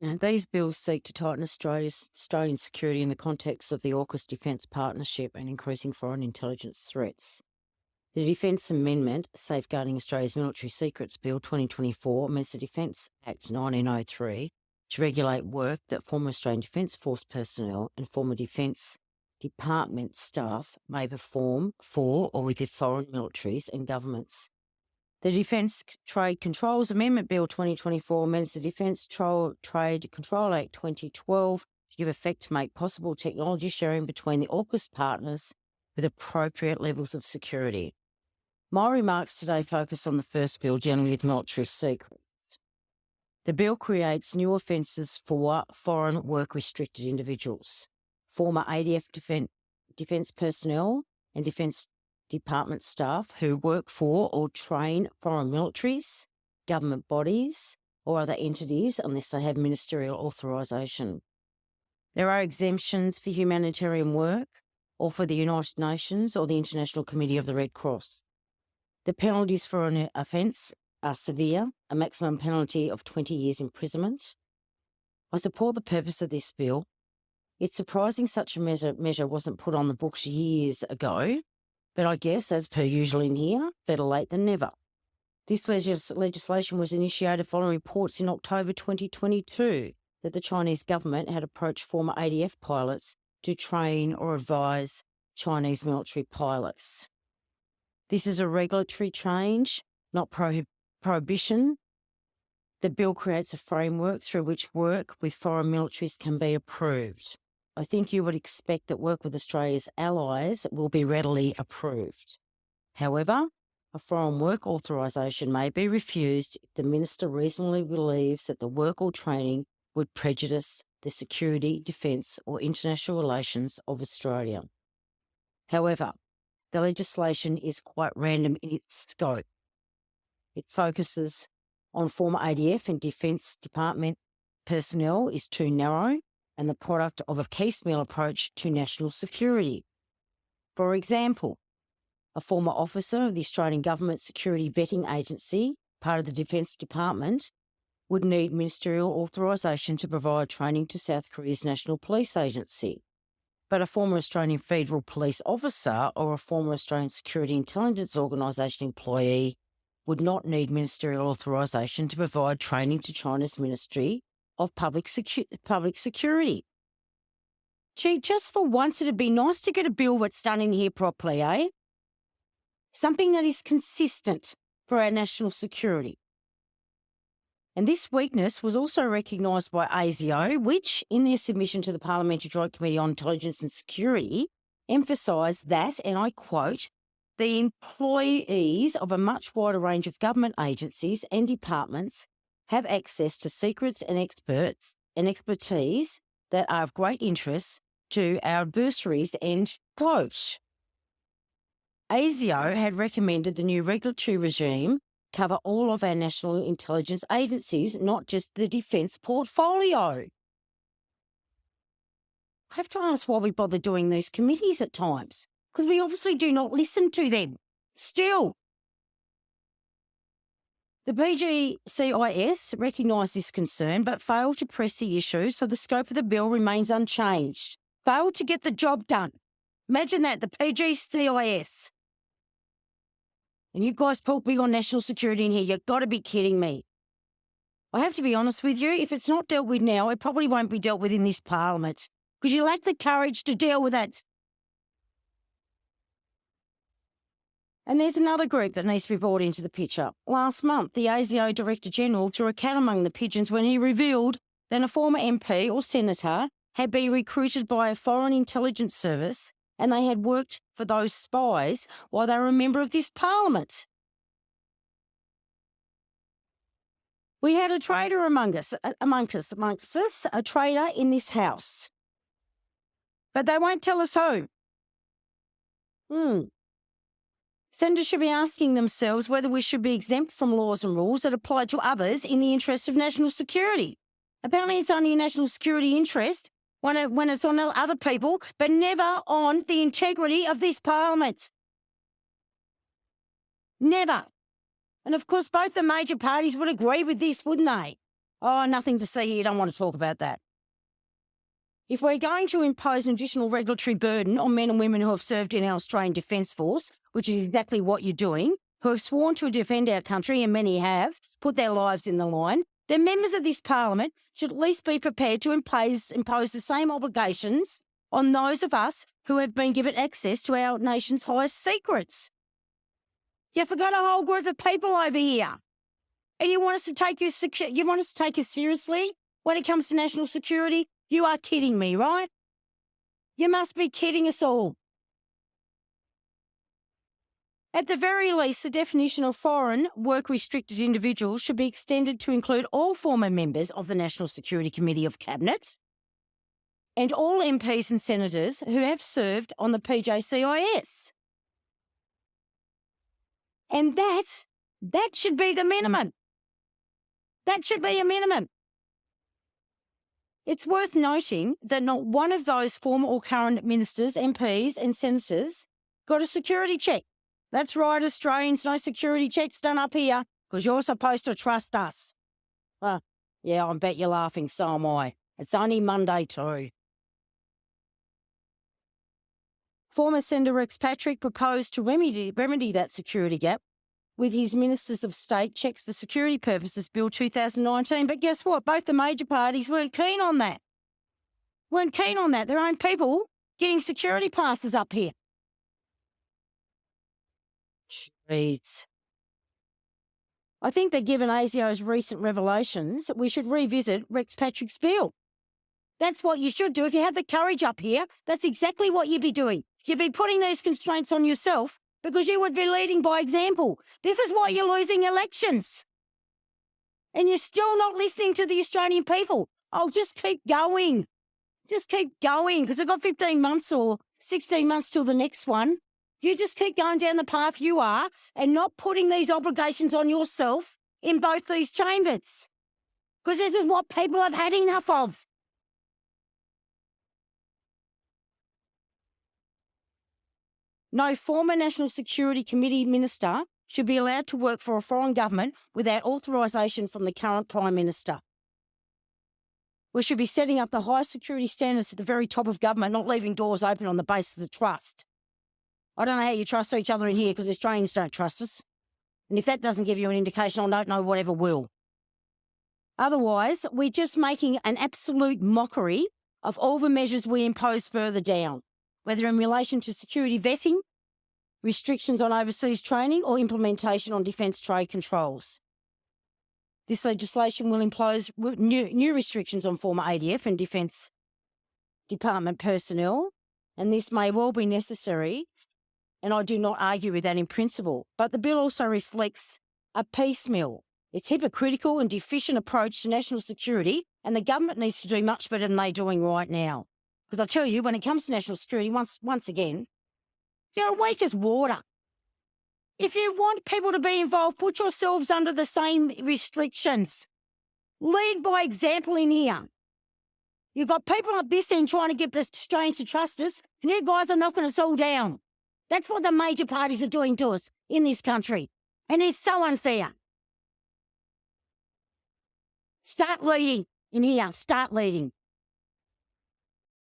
These bills seek to tighten Australian security in the context of the AUKUS Defence Partnership and increasing foreign intelligence threats. The Defence Amendment, Safeguarding Australia's Military Secrets Bill 2024, amends the Defence Act 1903 to regulate work that former Australian Defence Force personnel and former Defence Department staff may perform for or with foreign militaries and governments. The Defence Trade Controls Amendment Bill 2024 amends the Defence Trade Control Act 2012 to give effect to make possible technology sharing between the AUKUS partners with appropriate levels of security. My remarks today focus on the first bill dealing with military secrets. The bill creates new offences for foreign work-restricted individuals, former ADF defence personnel and Defence Department staff who work for or train foreign militaries, government bodies or other entities unless they have ministerial authorisation. There are exemptions for humanitarian work or for the United Nations or the International Committee of the Red Cross. The penalties for an offence are severe, a maximum penalty of 20 years imprisonment. I support the purpose of this bill. It's surprising such a measure wasn't put on the books years ago, but I guess, as per usual in here, better late than never. This legislation was initiated following reports in October 2022 that the Chinese government had approached former ADF pilots to train or advise Chinese military pilots. This is a regulatory change, not prohibition. The bill creates a framework through which work with foreign militaries can be approved. I think you would expect that work with Australia's allies will be readily approved. However, a foreign work authorisation may be refused if the minister reasonably believes that the work or training would prejudice the security, defence or international relations of Australia. However, the legislation is quite random in its scope. It focuses on former ADF and Defence Department personnel is too narrow and the product of a piecemeal approach to national security. For example, a former officer of the Australian Government Security Vetting Agency, part of the Defence Department, would need ministerial authorisation to provide training to South Korea's National Police Agency. But a former Australian Federal Police officer or a former Australian Security Intelligence Organisation employee would not need ministerial authorisation to provide training to China's Ministry of Public Security. Gee, just for once it'd be nice to get a bill that's done in here properly, eh? Something that is consistent for our national security. And this weakness was also recognised by ASIO, which, in their submission to the Parliamentary Joint Committee on Intelligence and Security, emphasised that, and I quote, the employees of a much wider range of government agencies and departments have access to secrets and expertise that are of great interest to our adversaries, end quote. ASIO had recommended the new regulatory regime cover all of our national intelligence agencies, not just the defence portfolio. I have to ask why we bother doing these committees at times, because we obviously do not listen to them. Still, the PGCIS recognised this concern but failed to press the issue, so the scope of the bill remains unchanged. Failed to get the job done. Imagine that, the PGCIS. And you guys talk big on national security in here. You've got to be kidding me. I have to be honest with you, if it's not dealt with now, it probably won't be dealt with in this parliament, because you lack the courage to deal with it. And there's another group that needs to be brought into the picture. Last month, the ASIO Director General threw a cat among the pigeons when he revealed that a former MP or senator had been recruited by a foreign intelligence service and they had worked for those spies while they were a member of this parliament. We had a traitor amongst us, a traitor in this house. But they won't tell us who. Senators should be asking themselves whether we should be exempt from laws and rules that apply to others in the interest of national security. Apparently it's only a national security interest when it's on other people, but never on the integrity of this parliament. Never. And of course, both the major parties would agree with this, wouldn't they? Oh, nothing to see here. Don't want to talk about that. If we're going to impose an additional regulatory burden on men and women who have served in our Australian Defence Force, which is exactly what you're doing, who have sworn to defend our country, and many have, put their lives in the line, then members of this parliament should at least be prepared to impose the same obligations on those of us who have been given access to our nation's highest secrets. You forgot a whole group of people over here. And you want us to take us seriously when it comes to national security? You are kidding me, right? You must be kidding us all. At the very least, the definition of foreign work-restricted individuals should be extended to include all former members of the National Security Committee of Cabinet and all MPs and senators who have served on the PJCIS. And that should be the minimum. That should be a minimum. It's worth noting that not one of those former or current ministers, MPs and senators got a security check. That's right, Australians, no security checks done up here because you're supposed to trust us. Well, yeah, I bet you're laughing, so am I. It's only Monday too. Former Senator Rex Patrick proposed to remedy that security gap with his Ministers of State Checks for Security Purposes Bill 2019. But guess what? Both the major parties weren't keen on that. Their own people getting security passes up here. Jeez. I think that given ASIO's recent revelations, we should revisit Rex Patrick's bill. That's what you should do. If you had the courage up here, that's exactly what you'd be doing. You'd be putting these constraints on yourself because you would be leading by example. This is why you're losing elections. And you're still not listening to the Australian people. Oh, just keep going. Just keep going because we've got 15 months or 16 months till the next one. You just keep going down the path you are and not putting these obligations on yourself in both these chambers. Because this is what people have had enough of. No former National Security Committee minister should be allowed to work for a foreign government without authorisation from the current Prime Minister. We should be setting up the highest security standards at the very top of government, not leaving doors open on the basis of trust. I don't know how you trust each other in here because Australians don't trust us. And if that doesn't give you an indication, I don't know whatever will. Otherwise, we're just making an absolute mockery of all the measures we impose further down, whether in relation to security vetting, restrictions on overseas training or implementation on defence trade controls. This legislation will impose new restrictions on former ADF and Defence Department personnel, and this may well be necessary, and I do not argue with that in principle. But the bill also reflects a piecemeal, it's hypocritical and deficient approach to national security, and the government needs to do much better than they're doing right now. Because I tell you, when it comes to national security, once again, you're weak as water. If you want people to be involved, put yourselves under the same restrictions. Lead by example in here. You've got people at this end trying to get the Australians to trust us, and you guys are knocking us all down. That's what the major parties are doing to us in this country, and it's so unfair. Start leading in here. Start leading.